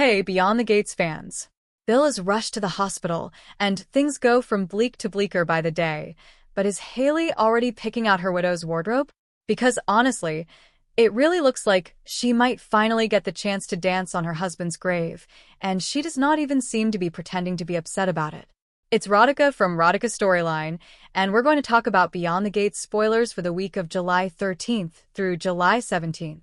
Hey, Beyond the Gates fans. Bill is rushed to the hospital, and things go from bleak to bleaker by the day. But is Hayley already picking out her widow's wardrobe? Because honestly, it really looks like she might finally get the chance to dance on her husband's grave, and she does not even seem to be pretending to be upset about it. It's Radhika from Radhika Storyline, and we're going to talk about Beyond the Gates spoilers for the week of July 13th through July 17th.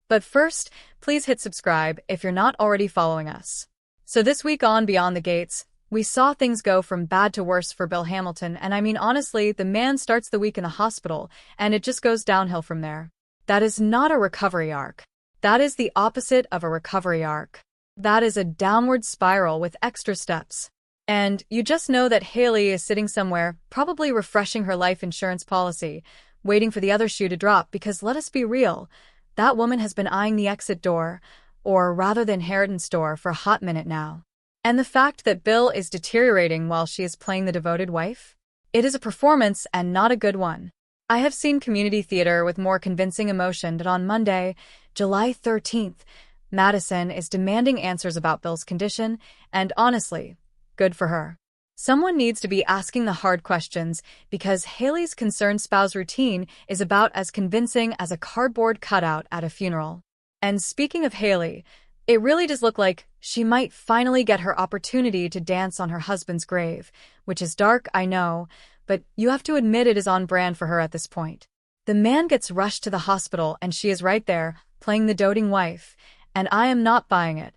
But first, please hit subscribe if you're not already following us. So this week on Beyond the Gates, we saw things go from bad to worse for Bill Hamilton, and I mean honestly, the man starts the week in the hospital, and it just goes downhill from there. That is not a recovery arc. That is the opposite of a recovery arc. That is a downward spiral with extra steps. And you just know that Hayley is sitting somewhere, probably refreshing her life insurance policy, waiting for the other shoe to drop because let us be real, that woman has been eyeing the exit door, or rather the inheritance door, for a hot minute now. And the fact that Bill is deteriorating while she is playing the devoted wife? It is a performance and not a good one. I have seen community theater with more convincing emotion that on Monday, July 13th, Madison is demanding answers about Bill's condition, and honestly, good for her. Someone needs to be asking the hard questions because Hayley's concerned spouse routine is about as convincing as a cardboard cutout at a funeral. And speaking of Hayley, it really does look like she might finally get her opportunity to dance on her husband's grave, which is dark, I know, but you have to admit it is on brand for her at this point. The man gets rushed to the hospital and she is right there, playing the doting wife, and I am not buying it.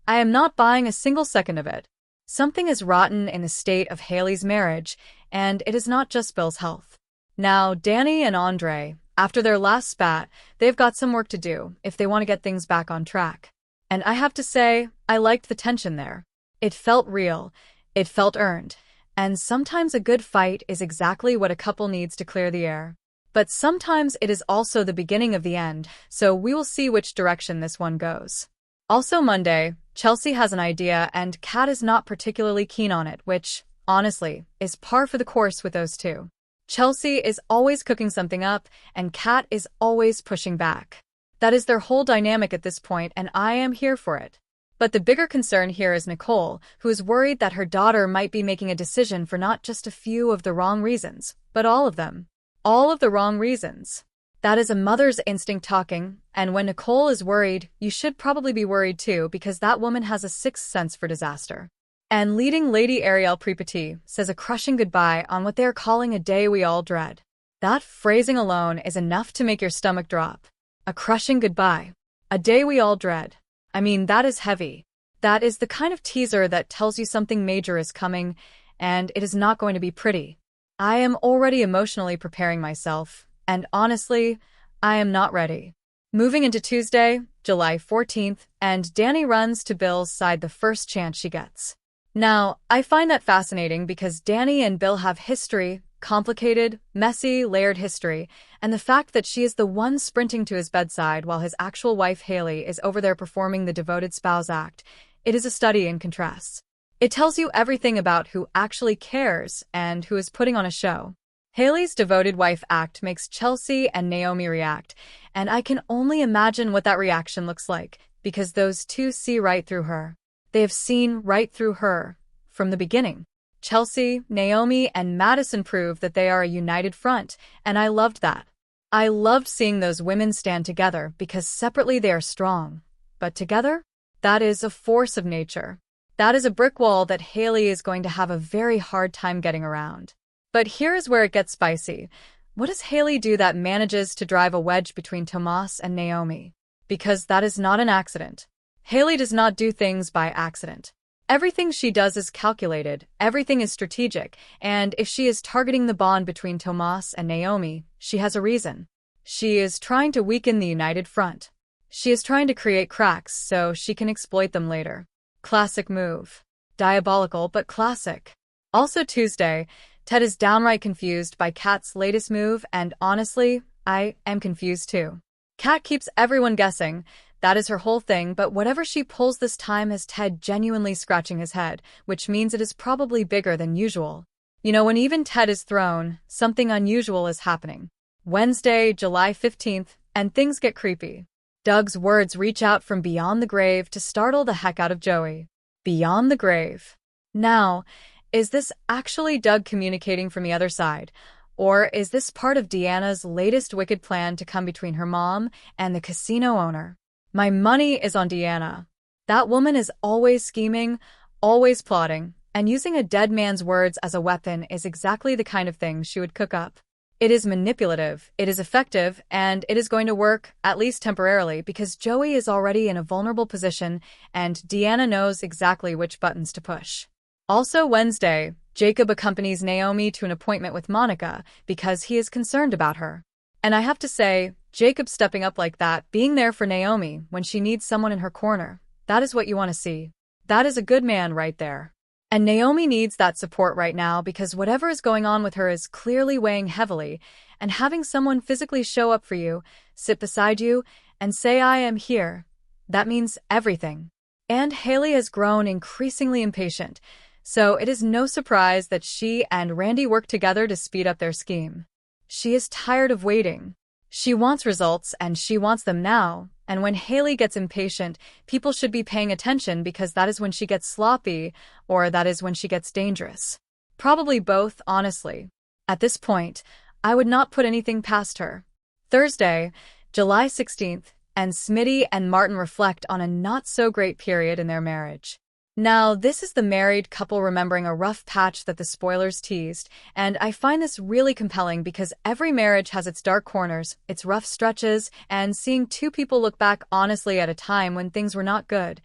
I am not buying a single second of it. Something is rotten in the state of Hayley's marriage, and it is not just Bill's health. Now, Dani and Andre, after their last spat, they've got some work to do if they want to get things back on track. And I have to say, I liked the tension there. It felt real, it felt earned, and sometimes a good fight is exactly what a couple needs to clear the air. But sometimes it is also the beginning of the end, so we will see which direction this one goes. Also Monday, Chelsea has an idea and Kat is not particularly keen on it, which, honestly, is par for the course with those two. Chelsea is always cooking something up, and Kat is always pushing back. That is their whole dynamic at this point, and I am here for it. But the bigger concern here is Nicole, who is worried that her daughter might be making a decision for not just a few of the wrong reasons, but all of them. All of the wrong reasons. That is a mother's instinct talking, and when Nicole is worried, you should probably be worried too because that woman has a sixth sense for disaster. And leading Lady Ariel Pripati says a crushing goodbye on what they are calling a day we all dread. That phrasing alone is enough to make your stomach drop. A crushing goodbye. A day we all dread. I mean, that is heavy. That is the kind of teaser that tells you something major is coming, and it is not going to be pretty. I am already emotionally preparing myself. And honestly, I am not ready. Moving into Tuesday, July 14th, and Dani runs to Bill's side the first chance she gets. Now, I find that fascinating because Dani and Bill have history, complicated, messy, layered history, and the fact that she is the one sprinting to his bedside while his actual wife Hayley is over there performing the devoted spouse act, it is a study in contrasts. It tells you everything about who actually cares and who is putting on a show. Hayley's devoted wife act makes Chelsea and Naomi react, and I can only imagine what that reaction looks like, because those two see right through her. They have seen right through her, from the beginning. Chelsea, Naomi, and Madison prove that they are a united front, and I loved that. I loved seeing those women stand together because separately they are strong, but together? That is a force of nature. That is a brick wall that Hayley is going to have a very hard time getting around. But here is where it gets spicy. What does Hayley do that manages to drive a wedge between Tomas and Naomi? Because that is not an accident. Hayley does not do things by accident. Everything she does is calculated, everything is strategic, and if she is targeting the bond between Tomas and Naomi, she has a reason. She is trying to weaken the united front. She is trying to create cracks so she can exploit them later. Classic move. Diabolical, but classic. Also Tuesday, Ted is downright confused by Kat's latest move, and honestly, I am confused too. Kat keeps everyone guessing. That is her whole thing, but whatever she pulls this time has Ted genuinely scratching his head, which means it is probably bigger than usual. You know, when even Ted is thrown, something unusual is happening. Wednesday, July 15th, and things get creepy. Doug's words reach out from beyond the grave to startle the heck out of Joey. Beyond the grave. Now, is this actually Doug communicating from the other side? Or is this part of Deanna's latest wicked plan to come between her mom and the casino owner? My money is on Deanna. That woman is always scheming, always plotting, and using a dead man's words as a weapon is exactly the kind of thing she would cook up. It is manipulative, it is effective, and it is going to work, at least temporarily, because Joey is already in a vulnerable position and Deanna knows exactly which buttons to push. Also Wednesday, Jacob accompanies Naomi to an appointment with Monica because he is concerned about her. And I have to say, Jacob stepping up like that, being there for Naomi when she needs someone in her corner, that is what you want to see. That is a good man right there. And Naomi needs that support right now because whatever is going on with her is clearly weighing heavily, and having someone physically show up for you, sit beside you, and say I am here, that means everything. And Hayley has grown increasingly impatient, so it is no surprise that she and Randy work together to speed up their scheme. She is tired of waiting. She wants results and she wants them now, and when Hayley gets impatient, people should be paying attention because that is when she gets sloppy, or that is when she gets dangerous. Probably both, honestly. At this point, I would not put anything past her. Thursday, July 16th, and Smitty and Martin reflect on a not-so-great period in their marriage. Now, this is the married couple remembering a rough patch that the spoilers teased, and I find this really compelling because every marriage has its dark corners, its rough stretches, and seeing two people look back honestly at a time when things were not good,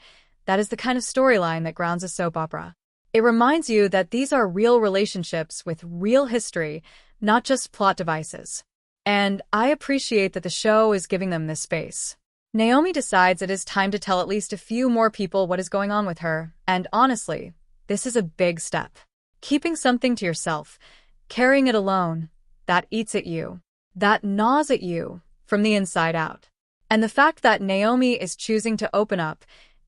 that is the kind of storyline that grounds a soap opera. It reminds you that these are real relationships with real history, not just plot devices. And I appreciate that the show is giving them this space. Naomi decides it is time to tell at least a few more people what is going on with her, and honestly, this is a big step. Keeping something to yourself, carrying it alone, that eats at you, that gnaws at you, from the inside out. And the fact that Naomi is choosing to open up,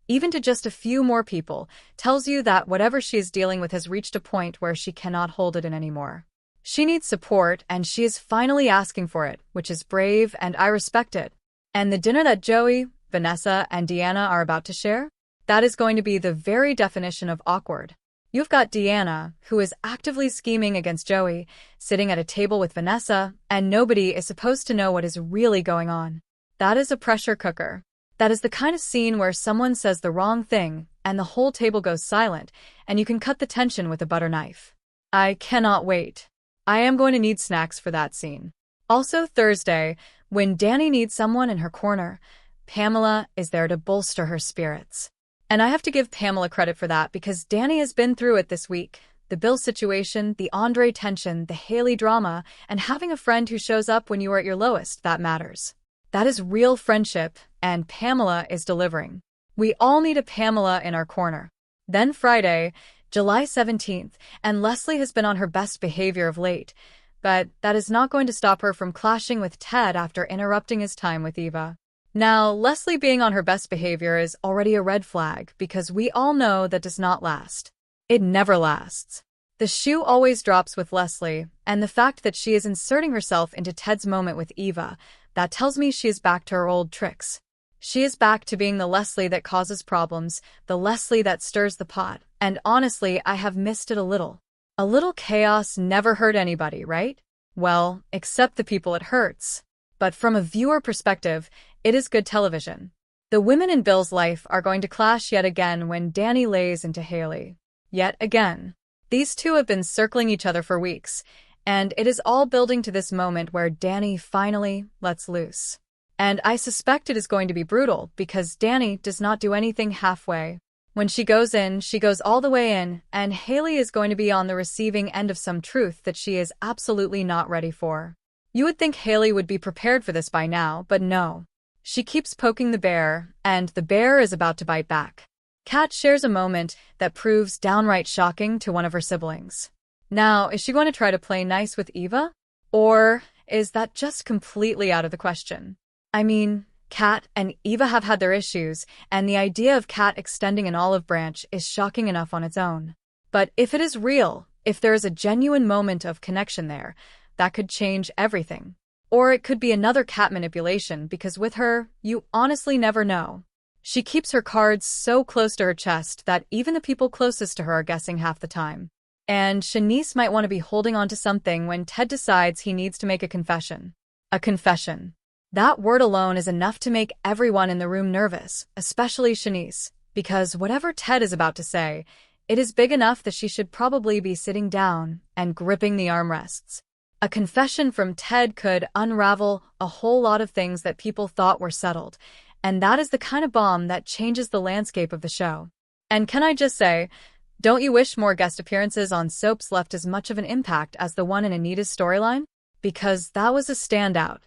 even to just a few more people, tells you that whatever she is dealing with has reached a point where she cannot hold it in anymore. She needs support, and she is finally asking for it, which is brave, and I respect it. And the dinner that Joey, Vanessa, and Deanna are about to share? That is going to be the very definition of awkward. You've got Deanna, who is actively scheming against Joey, sitting at a table with Vanessa, and nobody is supposed to know what is really going on. That is a pressure cooker. That is the kind of scene where someone says the wrong thing, and the whole table goes silent, and you can cut the tension with a butter knife. I cannot wait. I am going to need snacks for that scene. Also Thursday, when Dani needs someone in her corner, Pamela is there to bolster her spirits. And I have to give Pamela credit for that because Dani has been through it this week. The Bill situation, the Andre tension, the Hayley drama, and having a friend who shows up when you are at your lowest, that matters. That is real friendship, and Pamela is delivering. We all need a Pamela in our corner. Then Friday, July 17th, and Leslie has been on her best behavior of late, but that is not going to stop her from clashing with Ted after interrupting his time with Eva. Now, Leslie being on her best behavior is already a red flag because we all know that does not last. It never lasts. The shoe always drops with Leslie, and the fact that she is inserting herself into Ted's moment with Eva, that tells me she is back to her old tricks. She is back to being the Leslie that causes problems, the Leslie that stirs the pot, and honestly, I have missed it a little. A little chaos never hurt anybody, right? Well, except the people it hurts. But from a viewer perspective, it is good television. The women in Bill's life are going to clash yet again when Dani lays into Hayley. Yet again. These two have been circling each other for weeks, and it is all building to this moment where Dani finally lets loose. And I suspect it is going to be brutal because Dani does not do anything halfway. When she goes in, she goes all the way in, and Hayley is going to be on the receiving end of some truth that she is absolutely not ready for. You would think Hayley would be prepared for this by now, but no. She keeps poking the bear, and the bear is about to bite back. Kat shares a moment that proves downright shocking to one of her siblings. Now, is she going to try to play nice with Eva? Or is that just completely out of the question? I mean, Kat and Eva have had their issues, and the idea of Kat extending an olive branch is shocking enough on its own. But if it is real, if there is a genuine moment of connection there, that could change everything. Or it could be another cat manipulation because with her, you honestly never know. She keeps her cards so close to her chest that even the people closest to her are guessing half the time. And Shanice might want to be holding on to something when Ted decides he needs to make a confession. A confession. That word alone is enough to make everyone in the room nervous, especially Shanice, because whatever Ted is about to say, it is big enough that she should probably be sitting down and gripping the armrests. A confession from Ted could unravel a whole lot of things that people thought were settled, and that is the kind of bomb that changes the landscape of the show. And can I just say, don't you wish more guest appearances on soaps left as much of an impact as the one in Anita's storyline? Because that was a standout.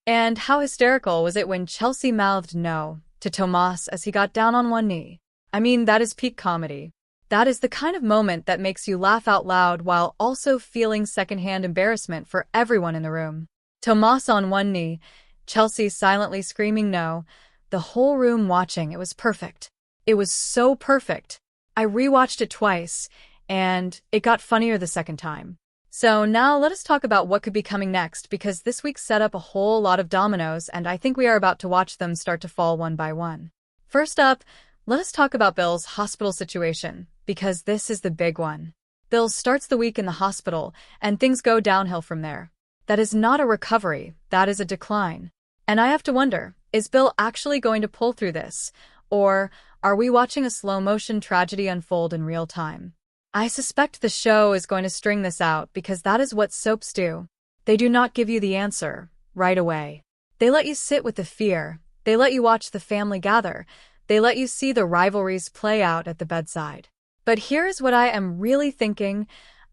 And how hysterical was it when Chelsea mouthed no to Tomas as he got down on one knee? I mean, that is peak comedy. That is the kind of moment that makes you laugh out loud while also feeling secondhand embarrassment for everyone in the room. Tomas on one knee, Chelsea silently screaming no, the whole room watching. It was perfect. It was so perfect. I rewatched it twice, and it got funnier the second time. So now let us talk about what could be coming next, because this week set up a whole lot of dominoes, and I think we are about to watch them start to fall one by one. First up, let us talk about Bill's hospital situation, because this is the big one. Bill starts the week in the hospital, and things go downhill from there. That is not a recovery, that is a decline. And I have to wonder, is Bill actually going to pull through this? Or are we watching a slow-motion tragedy unfold in real time? I suspect the show is going to string this out because that is what soaps do. They do not give you the answer right away. They let you sit with the fear. They let you watch the family gather. They let you see the rivalries play out at the bedside. But here is what I am really thinking.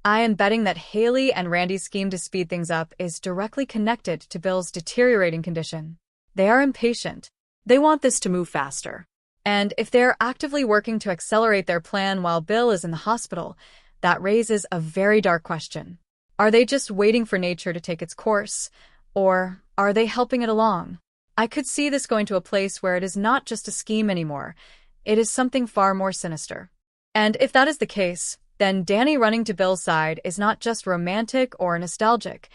I am betting that Hayley and Randy's scheme to speed things up is directly connected to Bill's deteriorating condition. They are impatient. They want this to move faster. And if they're actively working to accelerate their plan while Bill is in the hospital, that raises a very dark question. Are they just waiting for nature to take its course? Or are they helping it along? I could see this going to a place where it is not just a scheme anymore. It is something far more sinister. And if that is the case, then Dani running to Bill's side is not just romantic or nostalgic.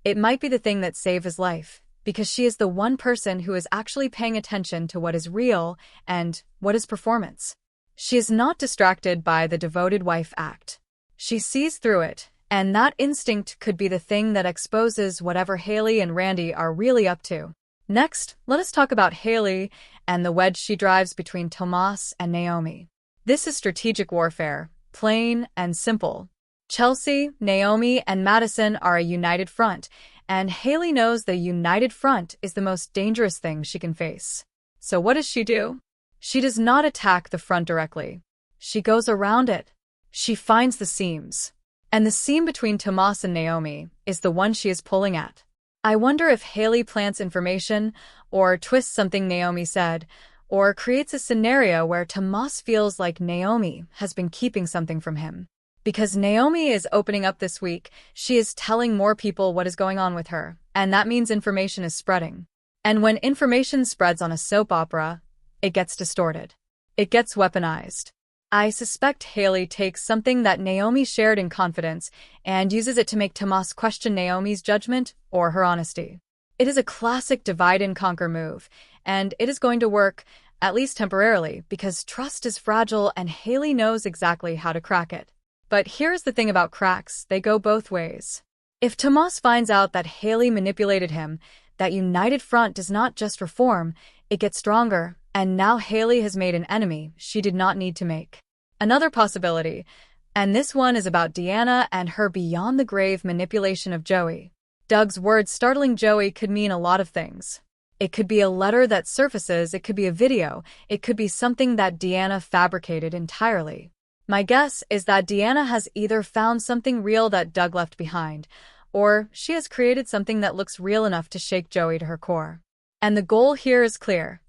It might be the thing that saved his life, because she is the one person who is actually paying attention to what is real and what is performance. She is not distracted by the devoted wife act. She sees through it, and that instinct could be the thing that exposes whatever Hayley and Randy are really up to. Next, let us talk about Hayley and the wedge she drives between Tomas and Naomi. This is strategic warfare, plain and simple. Chelsea, Naomi, and Madison are a united front, and Hayley knows the united front is the most dangerous thing she can face. So what does she do? She does not attack the front directly. She goes around it. She finds the seams. And the seam between Tomas and Naomi is the one she is pulling at. I wonder if Hayley plants information, or twists something Naomi said, or creates a scenario where Tomas feels like Naomi has been keeping something from him. Because Naomi is opening up this week, she is telling more people what is going on with her, and that means information is spreading. And when information spreads on a soap opera, it gets distorted. It gets weaponized. I suspect Hayley takes something that Naomi shared in confidence and uses it to make Tomas question Naomi's judgment or her honesty. It is a classic divide-and-conquer move, and it is going to work, at least temporarily, because trust is fragile and Hayley knows exactly how to crack it. But here's the thing about cracks, they go both ways. If Tomas finds out that Hayley manipulated him, that united front does not just reform, it gets stronger, and now Hayley has made an enemy she did not need to make. Another possibility, and this one is about Deanna and her beyond-the-grave manipulation of Joey. Doug's words startling Joey could mean a lot of things. It could be a letter that surfaces, it could be a video, it could be something that Deanna fabricated entirely. My guess is that Deanna has either found something real that Doug left behind, or she has created something that looks real enough to shake Joey to her core. And the goal here is clear.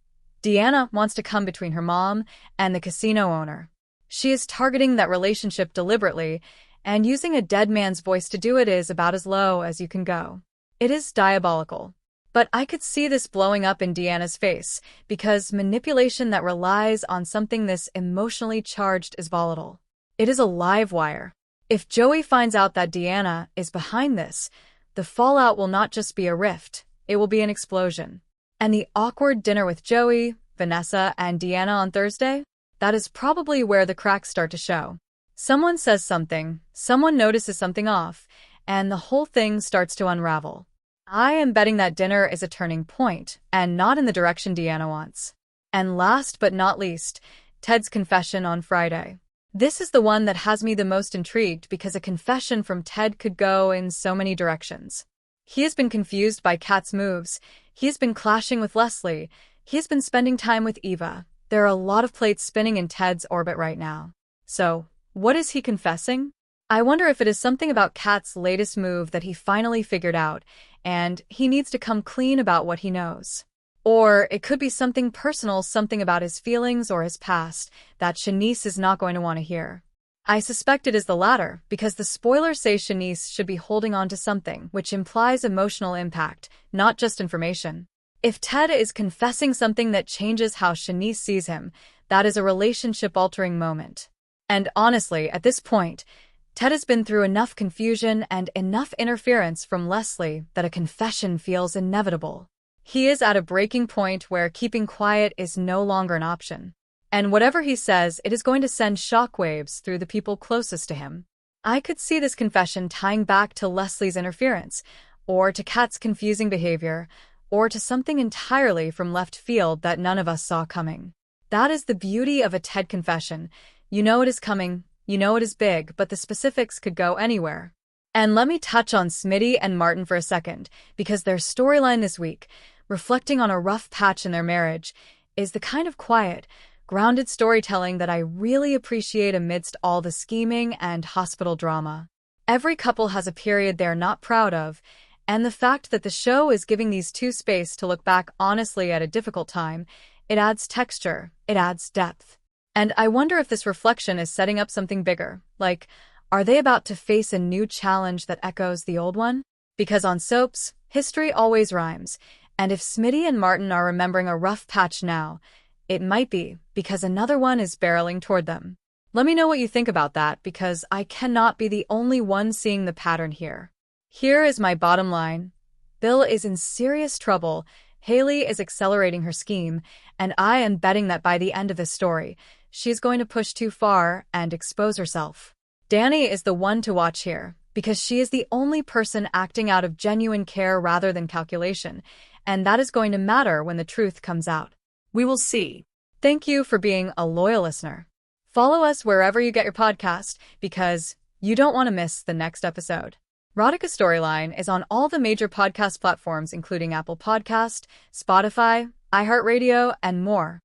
Deanna wants to come between her mom and the casino owner. She is targeting that relationship deliberately, and using a dead man's voice to do it is about as low as you can go. It is diabolical. But I could see this blowing up in Deanna's face, because manipulation that relies on something this emotionally charged is volatile. It is a live wire. If Joey finds out that Deanna is behind this, the fallout will not just be a rift, it will be an explosion. And the awkward dinner with Joey, Vanessa, and Deanna on Thursday? That is probably where the cracks start to show. Someone says something, someone notices something off, and the whole thing starts to unravel. I am betting that dinner is a turning point, and not in the direction Deanna wants. And last but not least, Ted's confession on Friday. This is the one that has me the most intrigued because a confession from Ted could go in so many directions. He has been confused by Kat's moves, he has been clashing with Leslie, he has been spending time with Eva. There are a lot of plates spinning in Ted's orbit right now. So, what is he confessing? I wonder if it is something about Kat's latest move that he finally figured out, and he needs to come clean about what he knows. Or it could be something personal, something about his feelings or his past, that Shanice is not going to want to hear. I suspect it is the latter, because the spoilers say Shanice should be holding on to something, which implies emotional impact, not just information. If Ted is confessing something that changes how Shanice sees him, that is a relationship-altering moment. And honestly, at this point, Ted has been through enough confusion and enough interference from Leslie that a confession feels inevitable. He is at a breaking point where keeping quiet is no longer an option. And whatever he says, it is going to send shockwaves through the people closest to him. I could see this confession tying back to Leslie's interference, or to Kat's confusing behavior, or to something entirely from left field that none of us saw coming. That is the beauty of a Ted confession. You know it is coming, you know it is big, but the specifics could go anywhere. And let me touch on Smitty and Martin for a second, because their storyline this week, reflecting on a rough patch in their marriage, is the kind of quiet, grounded storytelling that I really appreciate amidst all the scheming and hospital drama. Every couple has a period they're not proud of, and the fact that the show is giving these two space to look back honestly at a difficult time, it adds texture, it adds depth. And I wonder if this reflection is setting up something bigger, like, are they about to face a new challenge that echoes the old one? Because on soaps, history always rhymes, and if Smitty and Martin are remembering a rough patch now, it might be because another one is barreling toward them. Let me know what you think about that, because I cannot be the only one seeing the pattern here. Here is my bottom line. Bill is in serious trouble, Hayley is accelerating her scheme, and I am betting that by the end of this story, she's going to push too far and expose herself. Dani is the one to watch here, because she is the only person acting out of genuine care rather than calculation, and that is going to matter when the truth comes out. We will see. Thank you for being a loyal listener. Follow us wherever you get your podcast, because you don't want to miss the next episode. Radhika Storyline is on all the major podcast platforms including Apple Podcast, Spotify, iHeartRadio, and more.